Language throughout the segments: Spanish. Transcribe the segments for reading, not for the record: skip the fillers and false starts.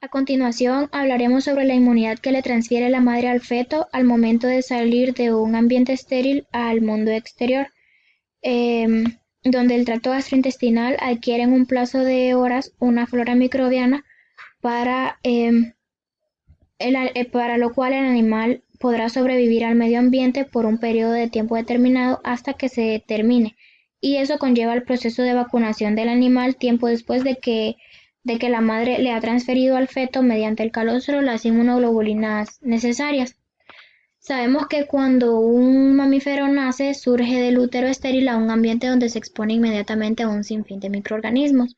A continuación, hablaremos sobre la inmunidad que le transfiere la madre al feto al momento de salir de un ambiente estéril al mundo exterior, donde el tracto gastrointestinal adquiere en un plazo de horas una flora microbiana para, para lo cual el animal podrá sobrevivir al medio ambiente por un periodo de tiempo determinado hasta que se termine, y eso conlleva el proceso de vacunación del animal tiempo después de que la madre le ha transferido al feto mediante el calostro las inmunoglobulinas necesarias. Sabemos que cuando un mamífero nace, surge del útero estéril a un ambiente donde se expone inmediatamente a un sinfín de microorganismos.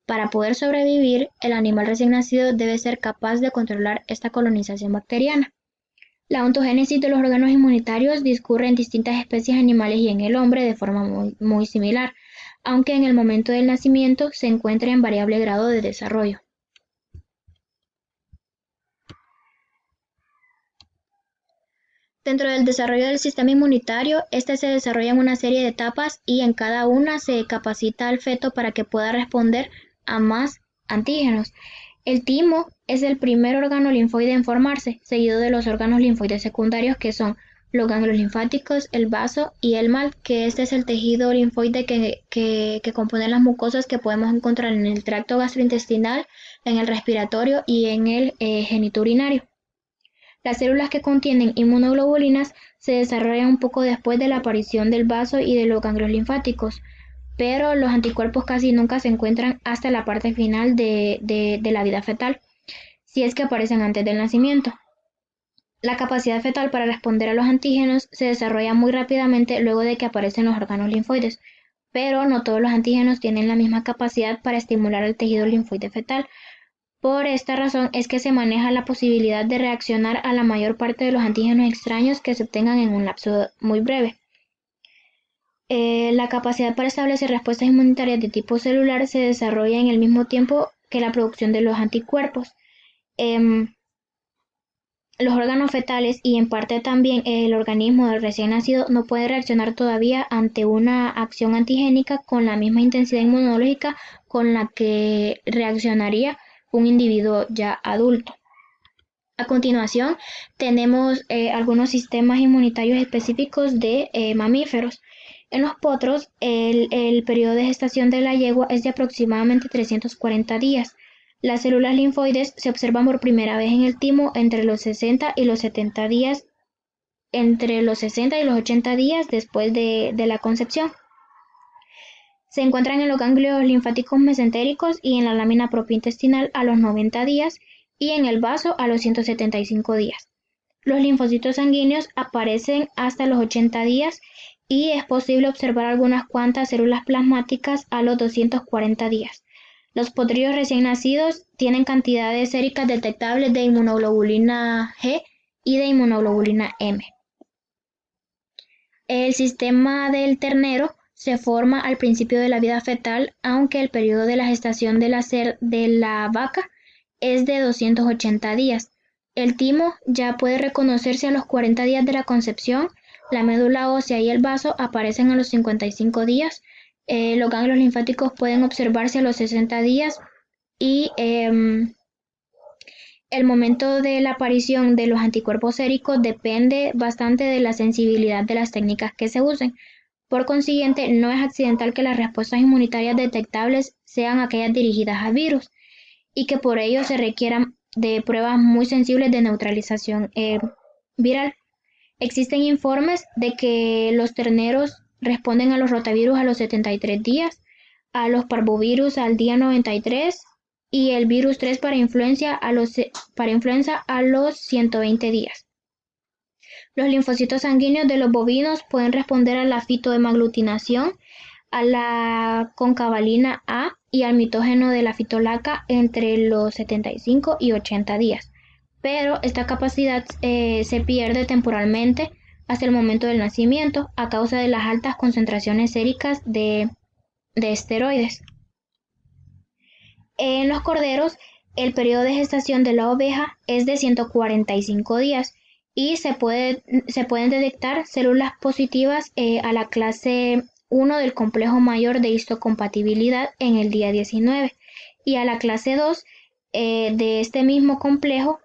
Para poder sobrevivir, el animal recién nacido debe ser capaz de controlar esta colonización bacteriana. La ontogénesis de los órganos inmunitarios discurre en distintas especies animales y en el hombre de forma muy similar, aunque en el momento del nacimiento se encuentra en variable grado de desarrollo. Dentro del desarrollo del sistema inmunitario, este se desarrolla en una serie de etapas y en cada una se capacita al feto para que pueda responder a más antígenos. El timo es el primer órgano linfoide en formarse, seguido de los órganos linfoides secundarios que son los ganglios linfáticos, el vaso y el mal, que este es el tejido linfoide que compone las mucosas que podemos encontrar en el tracto gastrointestinal, en el respiratorio y en el genitourinario. Las células que contienen inmunoglobulinas se desarrollan un poco después de la aparición del vaso y de los ganglios linfáticos, pero los anticuerpos casi nunca se encuentran hasta la parte final de la vida fetal, si es que aparecen antes del nacimiento. La capacidad fetal para responder a los antígenos se desarrolla muy rápidamente luego de que aparecen los órganos linfoides, pero no todos los antígenos tienen la misma capacidad para estimular el tejido linfoide fetal. Por esta razón es que se maneja la posibilidad de reaccionar a la mayor parte de los antígenos extraños que se obtengan en un lapso muy breve. La capacidad para establecer respuestas inmunitarias de tipo celular se desarrolla en el mismo tiempo que la producción de los anticuerpos. Los órganos fetales y en parte también el organismo del recién nacido no puede reaccionar todavía ante una acción antigénica con la misma intensidad inmunológica con la que reaccionaría un individuo ya adulto. A continuación, tenemos algunos sistemas inmunitarios específicos de mamíferos. En los potros, el periodo de gestación de la yegua es de aproximadamente 340 días. Las células linfoides se observan por primera vez en el timo entre los 60 y los 70 días, entre los 60 y los 80 días después de la concepción. Se encuentran en los ganglios linfáticos mesentéricos y en la lámina propia intestinal a los 90 días y en el vaso a los 175 días. Los linfocitos sanguíneos aparecen hasta los 80 días y es posible observar algunas cuantas células plasmáticas a los 240 días. Los potrillos recién nacidos tienen cantidades séricas detectables de inmunoglobulina G y de inmunoglobulina M. El sistema del ternero se forma al principio de la vida fetal, aunque el periodo de la gestación de la vaca es de 280 días. El timo ya puede reconocerse a los 40 días de la concepción, la médula ósea y el vaso aparecen a los 55 días, los ganglios linfáticos pueden observarse a los 60 días y el momento de la aparición de los anticuerpos séricos depende bastante de la sensibilidad de las técnicas que se usen. Por consiguiente, no es accidental que las respuestas inmunitarias detectables sean aquellas dirigidas a virus y que por ello se requieran de pruebas muy sensibles de neutralización viral. Existen informes de que los terneros responden a los rotavirus a los 73 días, a los parvovirus al día 93 y el virus 3 para influenza a los 120 días. Los linfocitos sanguíneos de los bovinos pueden responder a la fitohemaglutinación, a la concavalina A y al mitógeno de la fitolaca entre los 75 y 80 días, pero esta capacidad se pierde temporalmente hasta el momento del nacimiento a causa de las altas concentraciones séricas de esteroides. En los corderos, el periodo de gestación de la oveja es de 145 días y se pueden detectar células positivas a la clase 1 del complejo mayor de histocompatibilidad en el día 19 y a la clase 2 de este mismo complejo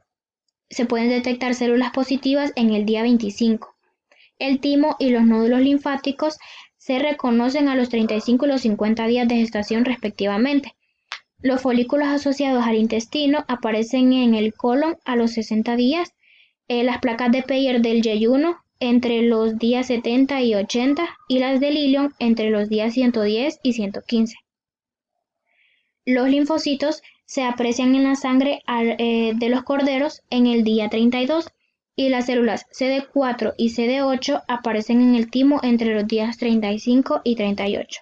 se pueden detectar células positivas en el día 25. El timo y los nódulos linfáticos se reconocen a los 35 y los 50 días de gestación respectivamente. Los folículos asociados al intestino aparecen en el colon a los 60 días, las placas de Peyer del yeyuno entre los días 70 y 80 y las del ilion entre los días 110 y 115. Los linfocitos se aprecian en la sangre de los corderos en el día 32 y las células CD4 y CD8 aparecen en el timo entre los días 35 y 38.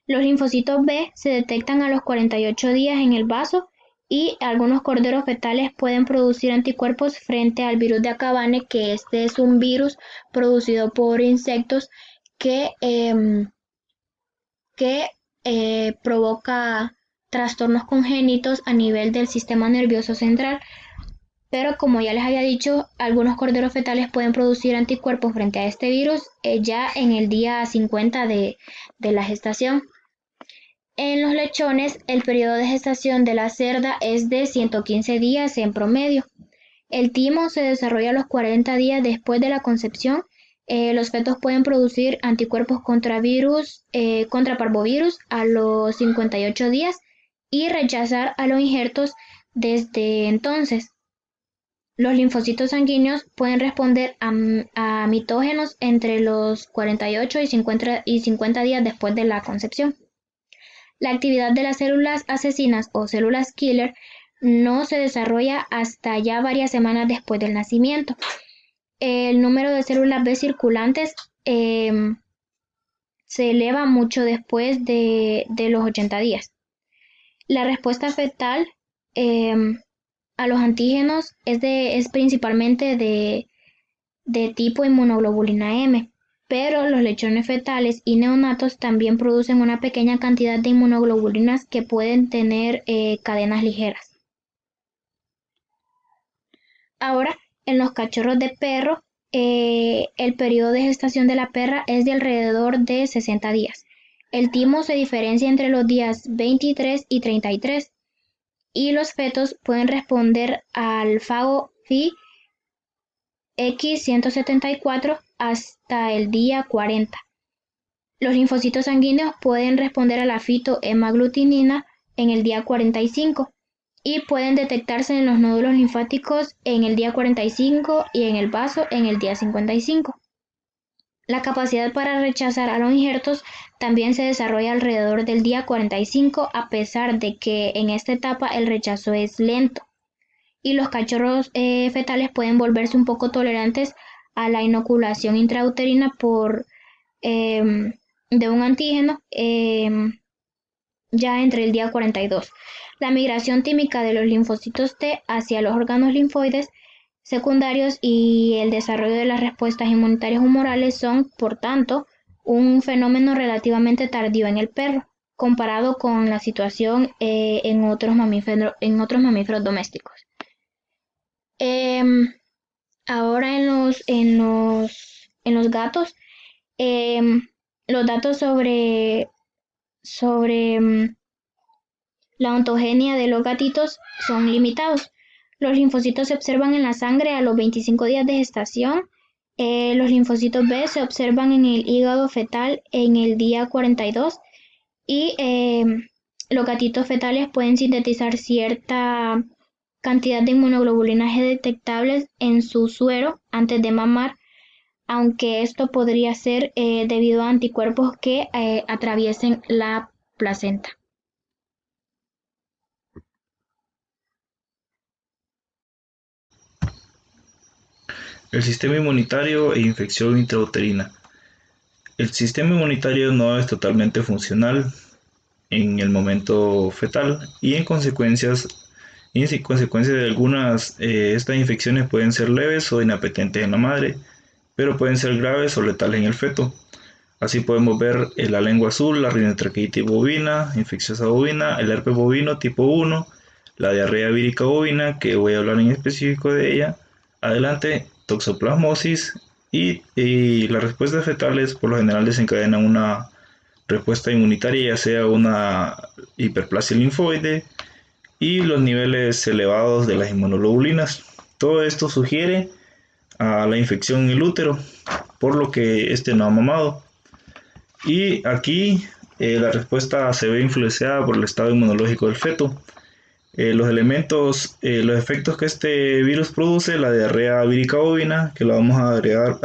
Los linfocitos B se detectan a los 48 días en el vaso y algunos corderos fetales pueden producir anticuerpos frente al virus de Acabane, que este es un virus producido por insectos que provoca trastornos congénitos a nivel del sistema nervioso central. Pero como ya les había dicho, algunos corderos fetales pueden producir anticuerpos frente a este virus ya en el día 50 de la gestación. En los lechones, el periodo de gestación de la cerda es de 115 días en promedio. El timo se desarrolla a los 40 días después de la concepción. Los fetos pueden producir anticuerpos contra parvovirus a los 58 días y rechazar a los injertos desde entonces. Los linfocitos sanguíneos pueden responder a mitógenos entre los 48 y 50 días después de la concepción. La actividad de las células asesinas o células killer no se desarrolla hasta ya varias semanas después del nacimiento. El número de células B circulantes se eleva mucho después de los 80 días. La respuesta fetal a los antígenos es principalmente de tipo inmunoglobulina M, pero los lechones fetales y neonatos también producen una pequeña cantidad de inmunoglobulinas que pueden tener cadenas ligeras. Ahora, en los cachorros de perro, el periodo de gestación de la perra es de alrededor de 60 días. El timo se diferencia entre los días 23 y 33 y los fetos pueden responder al fago Phi X174 hasta el día 40. Los linfocitos sanguíneos pueden responder a la fitohemaglutinina en el día 45 y pueden detectarse en los nódulos linfáticos en el día 45 y en el vaso en el día 55. La capacidad para rechazar a los injertos también se desarrolla alrededor del día 45, a pesar de que en esta etapa el rechazo es lento. Y los cachorros fetales pueden volverse un poco tolerantes a la inoculación intrauterina de un antígeno ya entre el día 42. La migración tímica de los linfocitos T hacia los órganos linfoides secundarios y el desarrollo de las respuestas inmunitarias humorales son, por tanto, un fenómeno relativamente tardío en el perro, comparado con la situación en otros mamíferos domésticos. Ahora en los gatos, los datos sobre la ontogenia de los gatitos son limitados. Los linfocitos se observan en la sangre a los 25 días de gestación. Los linfocitos B se observan en el hígado fetal en el día 42 y los gatitos fetales pueden sintetizar cierta cantidad de inmunoglobulinas G detectables en su suero antes de mamar, aunque esto podría ser debido a anticuerpos que atraviesen la placenta. El sistema inmunitario e infección intrauterina. El sistema inmunitario no es totalmente funcional en el momento fetal y en consecuencia de algunas, estas infecciones pueden ser leves o inapetentes en la madre, pero pueden ser graves o letales en el feto. Así podemos ver la lengua azul, la rinotraqueitis bovina, infecciosa bovina, el herpes bovino tipo 1, la diarrea vírica bovina, que voy a hablar en específico de ella, adelante, toxoplasmosis y las respuestas fetales por lo general desencadenan una respuesta inmunitaria, ya sea una hiperplasia linfoide, y los niveles elevados de las inmunoglobulinas. Todo esto sugiere a la infección en el útero, por lo que este no ha mamado. Y aquí la respuesta se ve influenciada por el estado inmunológico del feto. Los efectos que este virus produce, la diarrea vírica bovina, que la vamos a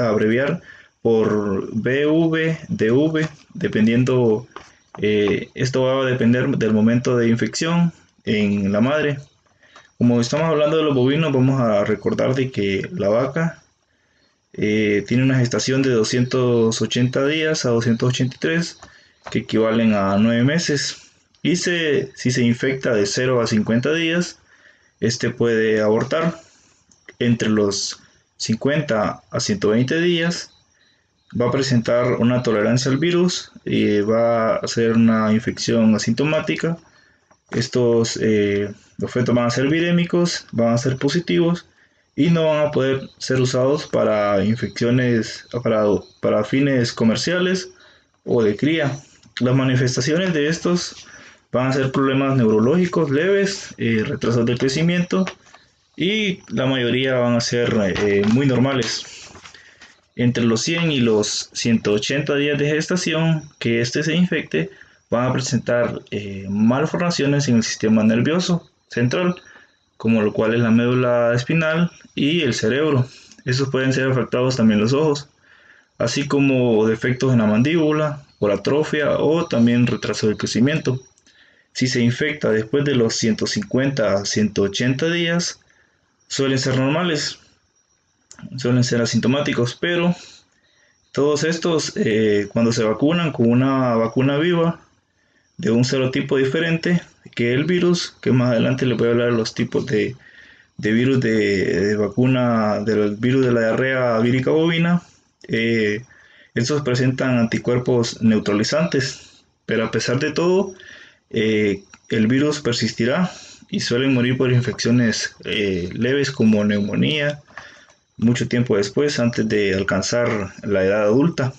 abreviar por BV-DV, dependiendo, esto va a depender del momento de infección en la madre. Como estamos hablando de los bovinos, vamos a recordar de que la vaca tiene una gestación de 280 días a 283, que equivalen a 9 meses. Y si se infecta de 0 a 50 días, este puede abortar. Entre los 50 a 120 días va a presentar una tolerancia al virus y va a ser una infección asintomática. Los fetos van a ser virémicos, van a ser positivos y no van a poder ser usados para infecciones, para fines comerciales o de cría. Las manifestaciones de estos van a ser problemas neurológicos leves, retrasos del crecimiento, y la mayoría van a ser muy normales. Entre los 100 y los 180 días de gestación que este se infecte, van a presentar malformaciones en el sistema nervioso central, como lo cual es la médula espinal y el cerebro. Estos pueden ser afectados también los ojos, así como defectos en la mandíbula por atrofia o también retraso del crecimiento. Si se infecta después de los 150 a 180 días, suelen ser normales, suelen ser asintomáticos, pero todos estos, cuando se vacunan con una vacuna viva de un serotipo diferente que el virus, que más adelante les voy a hablar de los tipos de virus de vacuna, del virus de la diarrea vírica bovina, estos presentan anticuerpos neutralizantes, pero a pesar de todo, el virus persistirá y suelen morir por infecciones leves como neumonía mucho tiempo después, antes de alcanzar la edad adulta.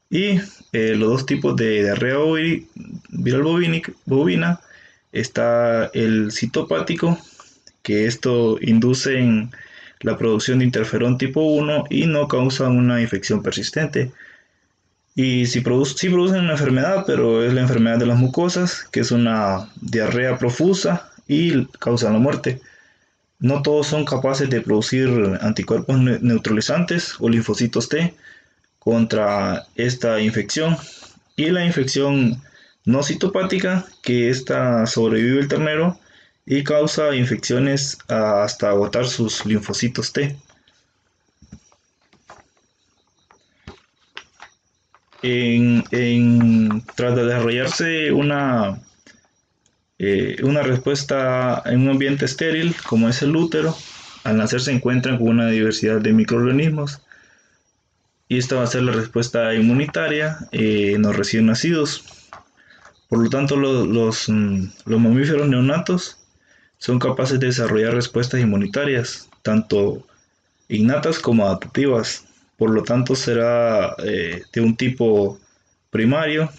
Y los dos tipos de diarrea viral bovina, está el citopático, que esto induce en la producción de interferón tipo 1 y no causa una infección persistente. Y sí producen una enfermedad, pero es la enfermedad de las mucosas, que es una diarrea profusa y causa la muerte. No todos son capaces de producir anticuerpos neutralizantes o linfocitos T contra esta infección. Y la infección no citopática, que esta sobrevive el ternero y causa infecciones hasta agotar sus linfocitos T. Tras de desarrollarse una respuesta en un ambiente estéril, como es el útero, al nacer se encuentran con una diversidad de microorganismos, y esta va a ser la respuesta inmunitaria en los recién nacidos. Por lo tanto, los mamíferos neonatos son capaces de desarrollar respuestas inmunitarias, tanto innatas como adaptativas. Por lo tanto, será de un tipo primario,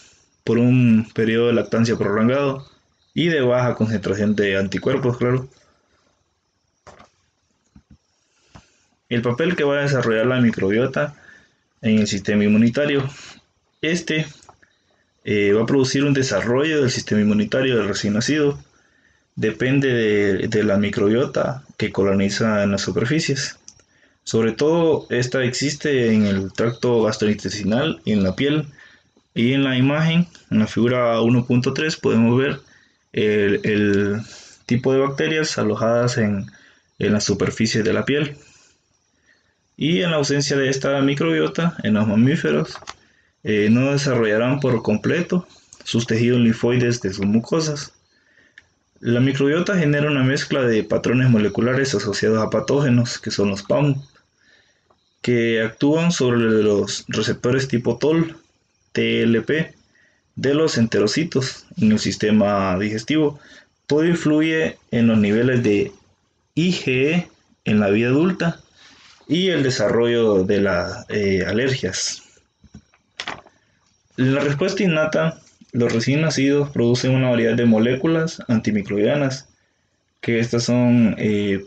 por un periodo de lactancia prolongado y de baja concentración de anticuerpos, claro. El papel que va a desarrollar la microbiota en el sistema inmunitario. Va a producir un desarrollo del sistema inmunitario del recién nacido. Depende de la microbiota que coloniza en las superficies. Sobre todo, esta existe en el tracto gastrointestinal y en la piel. Y en la imagen, en la figura 1.3, podemos ver el tipo de bacterias alojadas en las superficies de la piel. Y en la ausencia de esta microbiota, en los mamíferos, no desarrollarán por completo sus tejidos linfoides de sus mucosas. La microbiota genera una mezcla de patrones moleculares asociados a patógenos, que son los PAM, que actúan sobre los receptores tipo TOL, TLP, de los enterocitos en el sistema digestivo. Todo influye en los niveles de IgE en la vida adulta y el desarrollo de las alergias. En la respuesta innata, los recién nacidos producen una variedad de moléculas antimicrobianas que estas son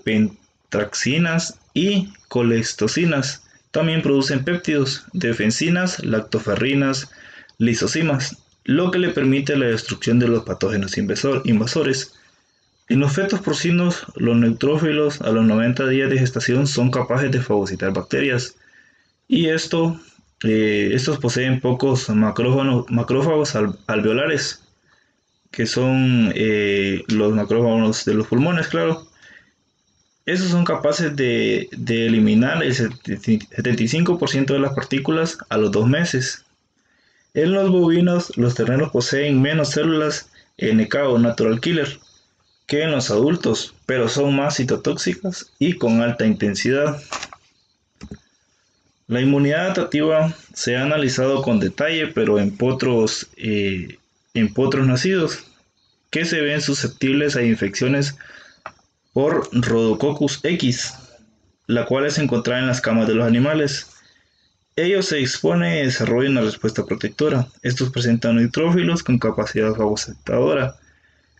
pentraxinas y colestocinas. También producen péptidos, defensinas, lactoferrinas, lisocimas, lo que le permite la destrucción de los patógenos invasores. En los fetos porcinos, los neutrófilos a los 90 días de gestación son capaces de fagocitar bacterias, y estos poseen pocos macrófagos alveolares, que son los macrófagos de los pulmones, claro. Esos son capaces de eliminar el 75% de las partículas a los 2 meses. En los bovinos, los terneros poseen menos células NK o natural killer que en los adultos, pero son más citotóxicas y con alta intensidad. La inmunidad adaptativa se ha analizado con detalle, pero en potros nacidos, que se ven susceptibles a infecciones por Rhodococcus X, la cual es encontrada en las camas de los animales. Ello se expone y desarrolla una respuesta protectora. Estos presentan neutrófilos con capacidad fagocitadora,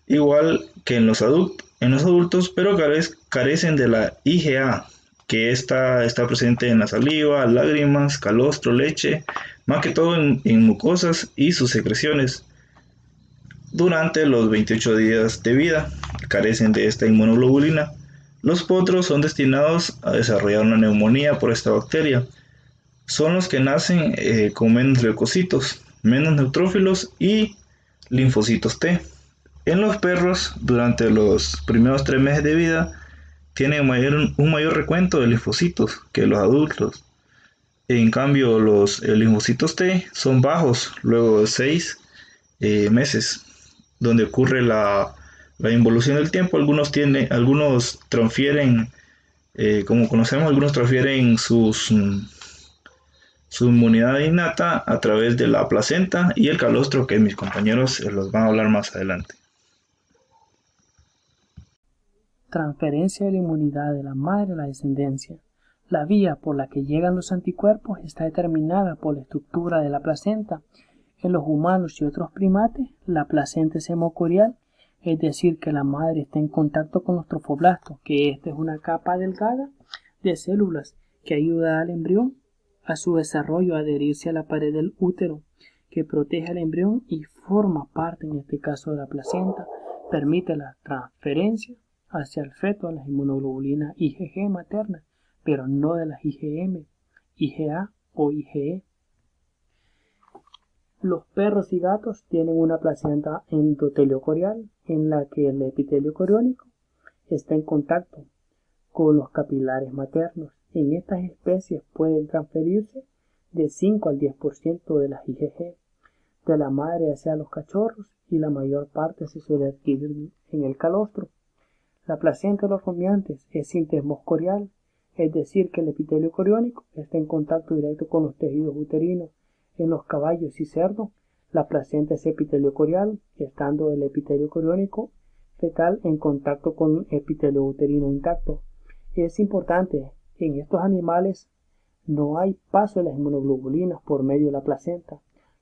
igual que en los adultos, pero carecen de la IgA, que está presente en la saliva, lágrimas, calostro, leche, más que todo en mucosas y sus secreciones. Durante los 28 días de vida, carecen de esta inmunoglobulina. Los potros son destinados a desarrollar una neumonía por esta bacteria. Son los que nacen con menos leucocitos, menos neutrófilos y linfocitos T. En los perros, durante los primeros 3 meses de vida, tienen un mayor recuento de linfocitos que los adultos. En cambio, los linfocitos T son bajos luego de 6 meses, donde ocurre la involución del tiempo. Algunos transfieren, como conocemos, algunos transfieren su inmunidad innata a través de la placenta y el calostro, que mis compañeros los van a hablar más adelante. Transferencia de la inmunidad de la madre a la descendencia. La vía por la que llegan los anticuerpos está determinada por la estructura de la placenta. En los humanos y otros primates, la placenta es hemocorial, es decir, que la madre está en contacto con los trofoblastos, que esta es una capa delgada de células que ayuda al embrión a su desarrollo a adherirse a la pared del útero, que protege al embrión y forma parte, en este caso, de la placenta, permite la transferencia hacia el feto de las inmunoglobulinas IgG maternas, pero no de las IgM, IgA o IgE. Los perros y gatos tienen una placenta endotelio-corial en la que el epitelio coriónico está en contacto con los capilares maternos. En estas especies pueden transferirse de 5 al 10% de las IgG de la madre hacia los cachorros, y la mayor parte se suele adquirir en el calostro. La placenta de los rumiantes es intesmoscorial, es decir, que el epitelio coriónico está en contacto directo con los tejidos uterinos. En los caballos y cerdos, la placenta es epitelio-corial, estando el epitelio coriónico fetal en contacto con epitelio uterino intacto. Es importante, en estos animales no hay paso de las inmunoglobulinas por medio de la placenta.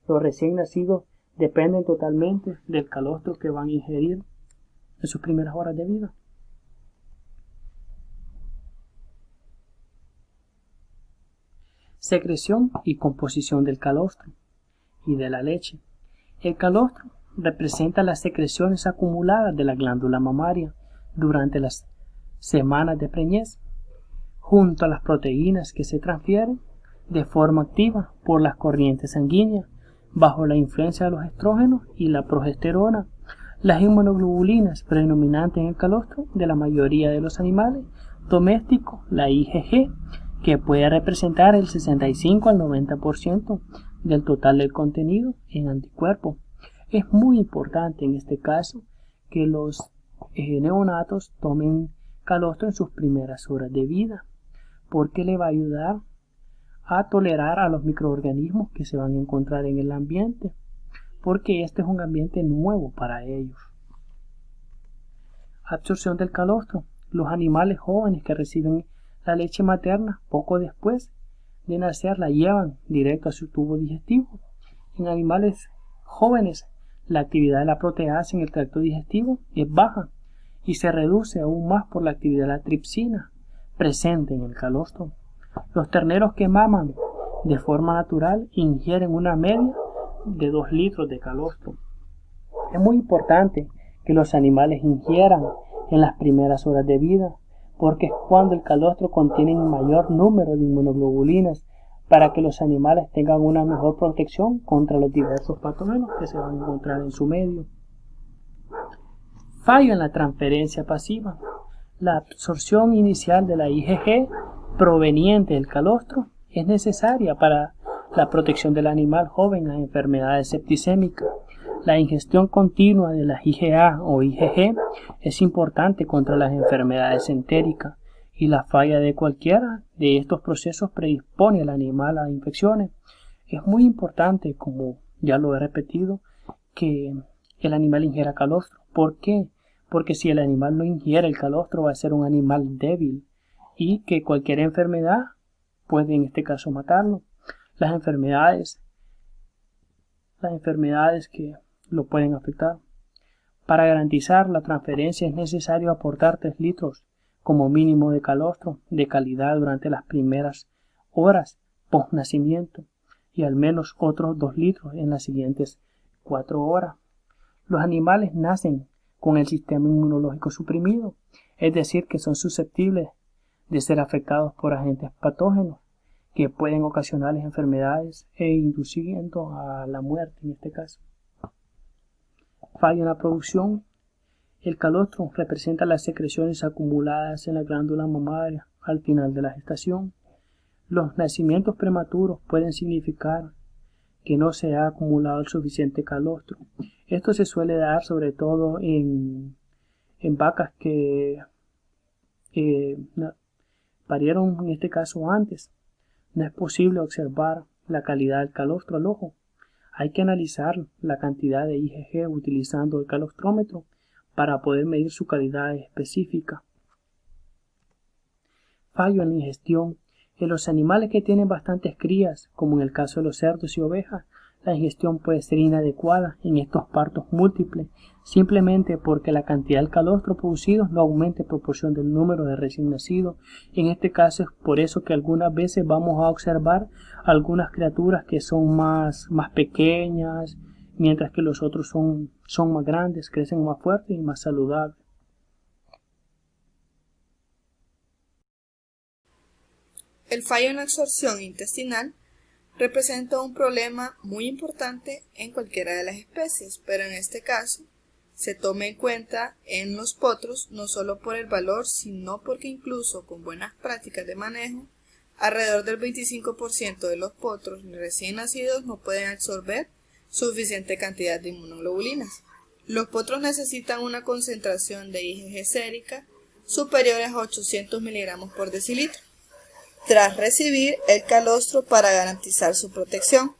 Los recién nacidos dependen totalmente del calostro que van a ingerir en sus primeras horas de vida. Secreción y composición del calostro y de la leche. El calostro representa las secreciones acumuladas de la glándula mamaria durante las semanas de preñez, junto a las proteínas que se transfieren de forma activa por las corrientes sanguíneas bajo la influencia de los estrógenos y la progesterona. Las inmunoglobulinas predominantes en el calostro de la mayoría de los animales domésticos, la IgG, que puede representar el 65 al 90% del total del contenido en anticuerpos. Es muy importante en este caso que los neonatos tomen calostro en sus primeras horas de vida, porque le va a ayudar a tolerar a los microorganismos que se van a encontrar en el ambiente, porque este es un ambiente nuevo para ellos. Absorción del calostro. Los animales jóvenes que reciben la leche materna poco después de nacer la llevan directo a su tubo digestivo. En animales jóvenes, la actividad de la proteasa en el tracto digestivo es baja y se reduce aún más por la actividad de la tripsina presente en el calostro. Los terneros que maman de forma natural ingieren una media de 2 litros de calostro. Es muy importante que los animales ingieran en las primeras horas de vida, porque es cuando el calostro contiene un mayor número de inmunoglobulinas para que los animales tengan una mejor protección contra los diversos patógenos que se van a encontrar en su medio. Fallo en la transferencia pasiva. La absorción inicial de la IgG proveniente del calostro es necesaria para la protección del animal joven a enfermedades septicémicas. La ingestión continua de la IgA o IgG es importante contra las enfermedades entéricas y la falla de cualquiera de estos procesos predispone al animal a infecciones. Es muy importante, como ya lo he repetido, que el animal ingiera calostro. ¿Por qué? Porque si el animal no ingiere el calostro va a ser un animal débil y que cualquier enfermedad puede en este caso matarlo. Las enfermedades que lo pueden afectar. Para garantizar la transferencia es necesario aportar 3 litros como mínimo de calostro de calidad durante las primeras horas post nacimiento y al menos otros 2 litros en las siguientes 4 horas. Los animales nacen con el sistema inmunológico suprimido, es decir, que son susceptibles de ser afectados por agentes patógenos que pueden ocasionarles enfermedades e induciendo a la muerte en este caso. Fallo en la producción. El calostro representa las secreciones acumuladas en la glándula mamaria al final de la gestación. Los nacimientos prematuros pueden significar que no se ha acumulado el suficiente calostro. Esto se suele dar sobre todo en vacas que parieron en este caso antes. No es posible observar la calidad del calostro al ojo. Hay que analizar la cantidad de IgG utilizando el calostrómetro para poder medir su calidad específica. Fallo en la ingestión. En los animales que tienen bastantes crías, como en el caso de los cerdos y ovejas, la ingestión puede ser inadecuada en estos partos múltiples, simplemente porque la cantidad de calostro producido no aumenta en proporción del número de recién nacidos. En este caso es por eso que algunas veces vamos a observar algunas criaturas que son más pequeñas, mientras que los otros son más grandes, crecen más fuertes y más saludables. El fallo en la absorción intestinal representa un problema muy importante en cualquiera de las especies, pero en este caso se toma en cuenta en los potros no solo por el valor, sino porque incluso con buenas prácticas de manejo, alrededor del 25% de los potros recién nacidos no pueden absorber suficiente cantidad de inmunoglobulinas. Los potros necesitan una concentración de IgG sérica superiores a 800 miligramos por decilitro tras recibir el calostro para garantizar su protección.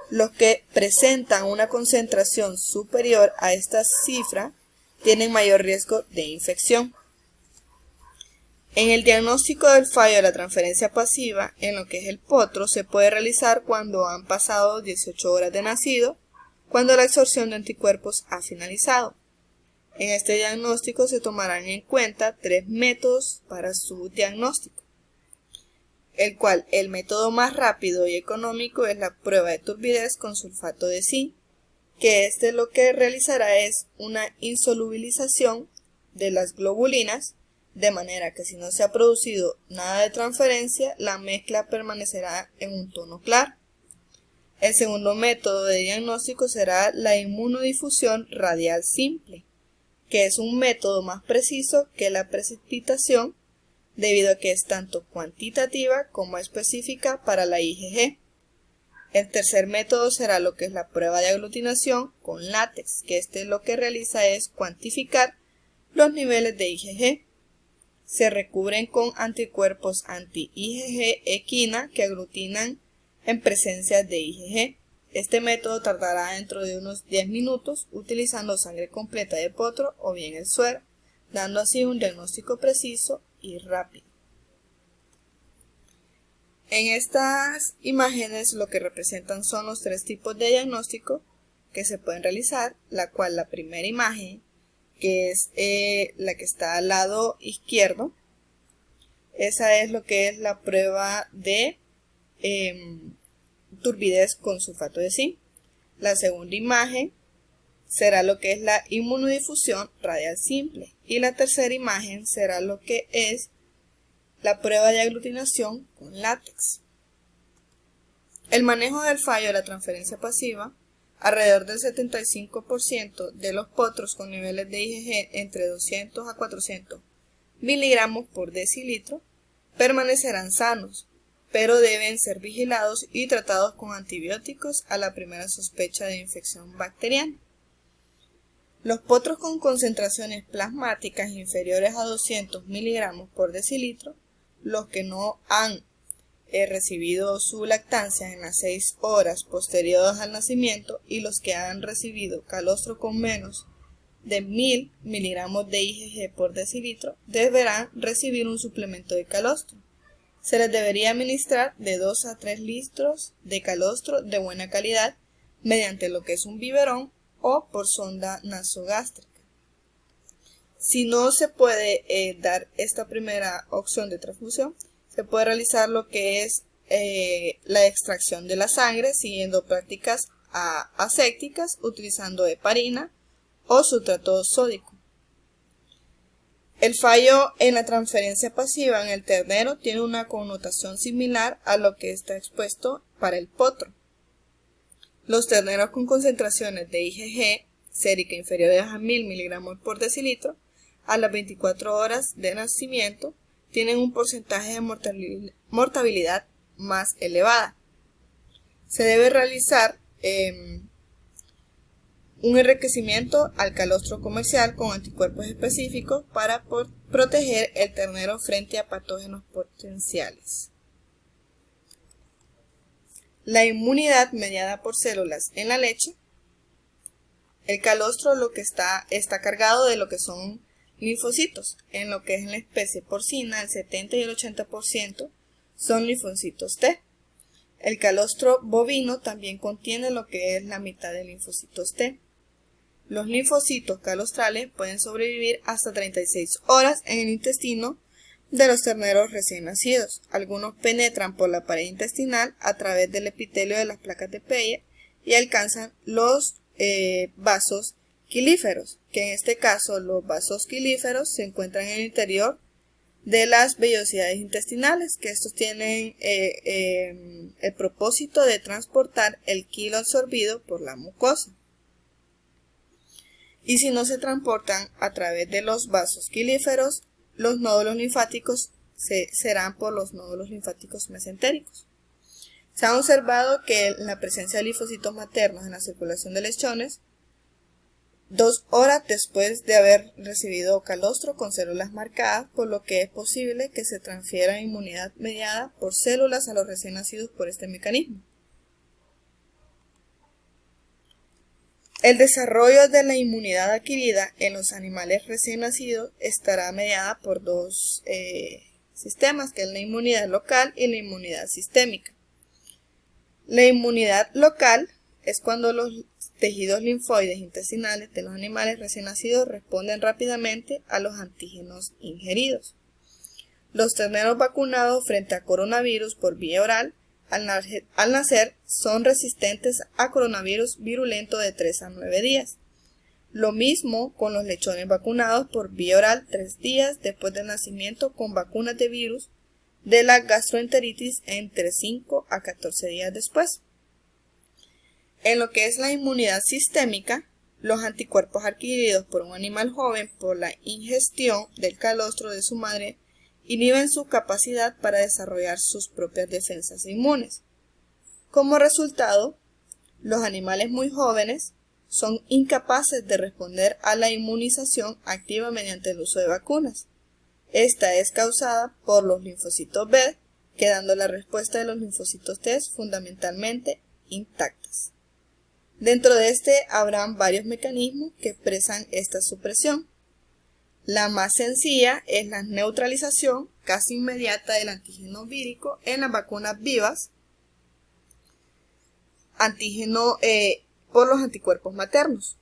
Los que presentan una concentración superior a esta cifra tienen mayor riesgo de infección. En el diagnóstico del fallo de la transferencia pasiva, en lo que es el potro, se puede realizar cuando han pasado 18 horas de nacido, cuando la absorción de anticuerpos ha finalizado. En este diagnóstico se tomarán en cuenta 3 métodos para su diagnóstico, el cual el método más rápido y económico es la prueba de turbidez con sulfato de zinc, que lo que realizará es una insolubilización de las globulinas, de manera que si no se ha producido nada de transferencia, la mezcla permanecerá en un tono claro. El segundo método de diagnóstico será la inmunodifusión radial simple, que es un método más preciso que la precipitación, debido a que es tanto cuantitativa como específica para la IgG. El tercer método será lo que es la prueba de aglutinación con látex, que lo que realiza es cuantificar los niveles de IgG. Se recubren con anticuerpos anti-IgG equina que aglutinan en presencia de IgG. Este método tardará dentro de unos 10 minutos utilizando sangre completa de potro o bien el suero, dando así un diagnóstico preciso y rápido. En estas imágenes lo que representan son los 3 tipos de diagnóstico que se pueden realizar, la cual la primera imagen que es la que está al lado izquierdo. Esa es lo que es la prueba de turbidez con sulfato de zinc. La segunda imagen será lo que es la inmunodifusión radial simple. Y la tercera imagen será lo que es la prueba de aglutinación con látex. El manejo del fallo de la transferencia pasiva, alrededor del 75% de los potros con niveles de IgG entre 200 a 400 miligramos por decilitro permanecerán sanos, pero deben ser vigilados y tratados con antibióticos a la primera sospecha de infección bacteriana. Los potros con concentraciones plasmáticas inferiores a 200 miligramos por decilitro, los que no han recibido su lactancia en las 6 horas posteriores al nacimiento y los que han recibido calostro con menos de 1000 miligramos de IgG por decilitro deberán recibir un suplemento de calostro. Se les debería administrar de 2 a 3 litros de calostro de buena calidad mediante lo que es un biberón o por sonda nasogástrica. Si no se puede dar esta primera opción de transfusión, se puede realizar lo que es la extracción de la sangre siguiendo prácticas asépticas utilizando heparina o sustrato sódico. El fallo en la transferencia pasiva en el ternero tiene una connotación similar a lo que está expuesto para el potro. Los terneros con concentraciones de IgG sérica inferiores a 1000 miligramos por decilitro a las 24 horas de nacimiento tienen un porcentaje de mortalidad más elevada. Se debe realizar un enriquecimiento al calostro comercial con anticuerpos específicos para proteger el ternero frente a patógenos potenciales. La inmunidad mediada por células en la leche. El calostro lo que está cargado de lo que son linfocitos. En lo que es la especie porcina, el 70 y el 80% son linfocitos T. El calostro bovino también contiene lo que es la mitad de linfocitos T. Los linfocitos calostrales pueden sobrevivir hasta 36 horas en el intestino de los terneros recién nacidos. Algunos penetran por la pared intestinal a través del epitelio de las placas de Peyer y alcanzan los vasos quilíferos, que en este caso los vasos quilíferos se encuentran en el interior de las vellosidades intestinales, que estos tienen el propósito de transportar el quilo absorbido por la mucosa. Y si no se transportan a través de los vasos quilíferos, los nódulos linfáticos serán por los nódulos linfáticos mesentéricos. Se ha observado que la presencia de linfocitos maternos en la circulación de lechones 2 horas después de haber recibido calostro con células marcadas, por lo que es posible que se transfiera inmunidad mediada por células a los recién nacidos por este mecanismo. El desarrollo de la inmunidad adquirida en los animales recién nacidos estará mediada por dos sistemas, que es la inmunidad local y la inmunidad sistémica. La inmunidad local es cuando los tejidos linfoides intestinales de los animales recién nacidos responden rápidamente a los antígenos ingeridos. Los terneros vacunados frente a coronavirus por vía oral al nacer son resistentes a coronavirus virulento de 3 a 9 días. Lo mismo con los lechones vacunados por vía oral 3 días después del nacimiento con vacunas de virus de la gastroenteritis entre 5 a 14 días después. En lo que es la inmunidad sistémica, los anticuerpos adquiridos por un animal joven por la ingestión del calostro de su madre inhiben su capacidad para desarrollar sus propias defensas inmunes. Como resultado, los animales muy jóvenes son incapaces de responder a la inmunización activa mediante el uso de vacunas. Esta es causada por los linfocitos B, quedando la respuesta de los linfocitos T fundamentalmente intactas. Dentro de este habrán varios mecanismos que expresan esta supresión. La más sencilla es la neutralización casi inmediata del antígeno vírico en las vacunas vivas, antígeno por los anticuerpos maternos.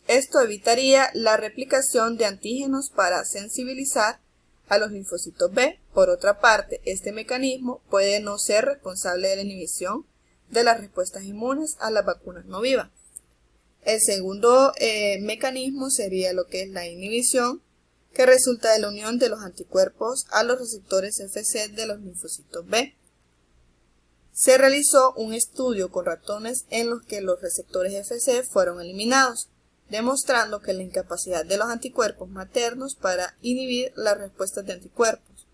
Esto evitaría la replicación de antígenos para sensibilizar a los linfocitos B. Por otra parte, este mecanismo puede no ser responsable de la inhibición de las respuestas inmunes a las vacunas no vivas. El segundo mecanismo sería lo que es la inhibición, que resulta de la unión de los anticuerpos a los receptores FC de los linfocitos B. Se realizó un estudio con ratones en los que los receptores FC fueron eliminados, demostrando que la incapacidad de los anticuerpos maternos para inhibir las respuestas de anticuerpos.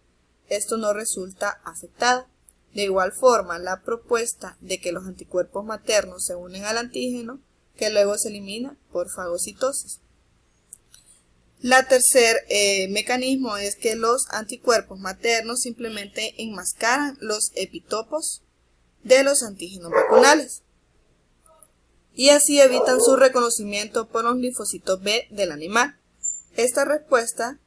Esto no resulta afectada. De igual forma, la propuesta de que los anticuerpos maternos se unen al antígeno, que luego se elimina por fagocitosis. La tercer mecanismo es que los anticuerpos maternos simplemente enmascaran los epitopos de los antígenos vacunales y así evitan su reconocimiento por los linfocitos B del animal. Esta respuesta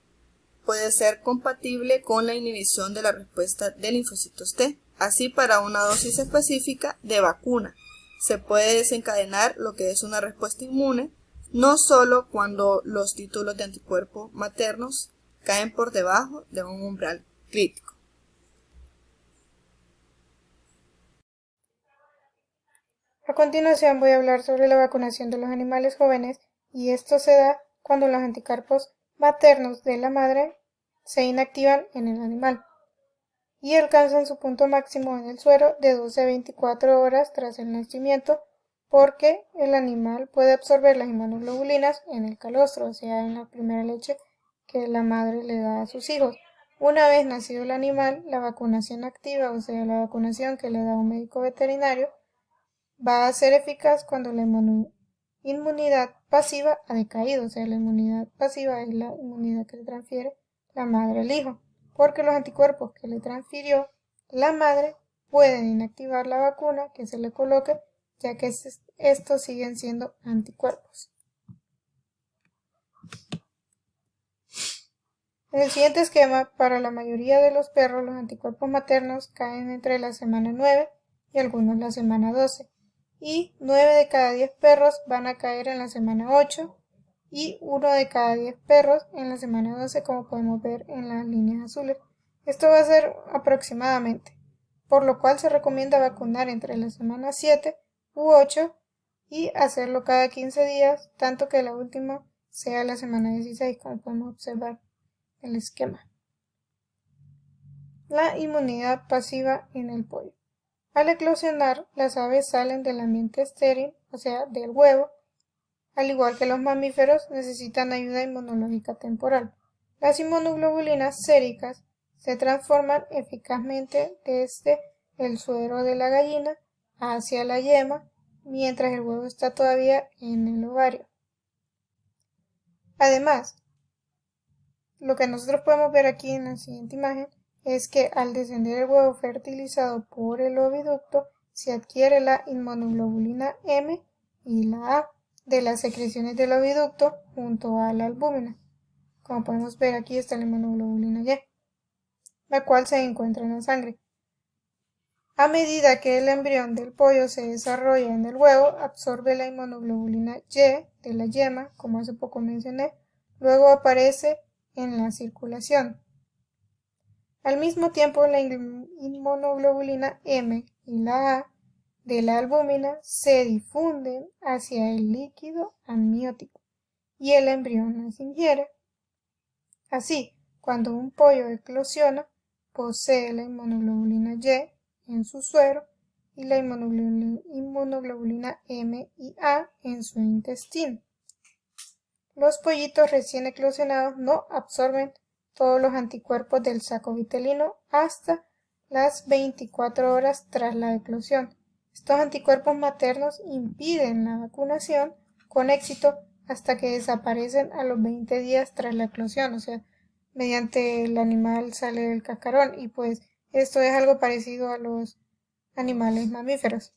puede ser compatible con la inhibición de la respuesta de linfocitos T. Así, para una dosis específica de vacuna se puede desencadenar lo que es una respuesta inmune, no solo cuando los títulos de anticuerpos maternos caen por debajo de un umbral crítico. A continuación voy a hablar sobre la vacunación de los animales jóvenes, y esto se da cuando los anticuerpos maternos de la madre se inactivan en el animal y alcanzan su punto máximo en el suero de 12 a 24 horas tras el nacimiento, porque el animal puede absorber las inmunoglobulinas en el calostro, o sea, en la primera leche que la madre le da a sus hijos. Una vez nacido el animal, la vacunación activa, o sea, la vacunación que le da un médico veterinario, va a ser eficaz cuando la inmunidad pasiva ha decaído, o sea, la inmunidad pasiva es la inmunidad que le transfiere la madre al hijo, porque los anticuerpos que le transfirió la madre pueden inactivar la vacuna que se le coloque, ya que estos siguen siendo anticuerpos. En el siguiente esquema, para la mayoría de los perros, los anticuerpos maternos caen entre la semana 9 y algunos la semana 12, y 9 de cada 10 perros van a caer en la semana 8 y 1 de cada 10 perros en la semana 12, como podemos ver en las líneas azules. Esto va a ser aproximadamente, por lo cual se recomienda vacunar entre la semana 7 u 8 y hacerlo cada 15 días, tanto que la última sea la semana 16, como podemos observar en el esquema. La inmunidad pasiva en el pollo. Al eclosionar, las aves salen del ambiente estéril, o sea, del huevo. Al igual que los mamíferos, necesitan ayuda inmunológica temporal. Las inmunoglobulinas séricas se transforman eficazmente desde el suero de la gallina hacia la yema, mientras el huevo está todavía en el ovario. Además, lo que nosotros podemos ver aquí en la siguiente imagen es que al descender el huevo fertilizado por el oviducto, se adquiere la inmunoglobulina M y la A de las secreciones del oviducto junto a la albúmina. Como podemos ver, aquí está la inmunoglobulina Y, la cual se encuentra en la sangre. A medida que el embrión del pollo se desarrolla en el huevo, absorbe la inmunoglobulina Y de la yema, como hace poco mencioné, luego aparece en la circulación. Al mismo tiempo, la inmunoglobulina M y la A de la albúmina se difunden hacia el líquido amniótico y el embrión las ingiere. Así, cuando un pollo eclosiona, posee la inmunoglobulina Y en su suero y la inmunoglobulina M y A en su intestino. Los pollitos recién eclosionados no absorben todos los anticuerpos del saco vitelino hasta las 24 horas tras la eclosión. Estos anticuerpos maternos impiden la vacunación con éxito hasta que desaparecen a los 20 días tras la eclosión, o sea, mediante el animal sale del cascarón, y pues esto es algo parecido a los animales mamíferos.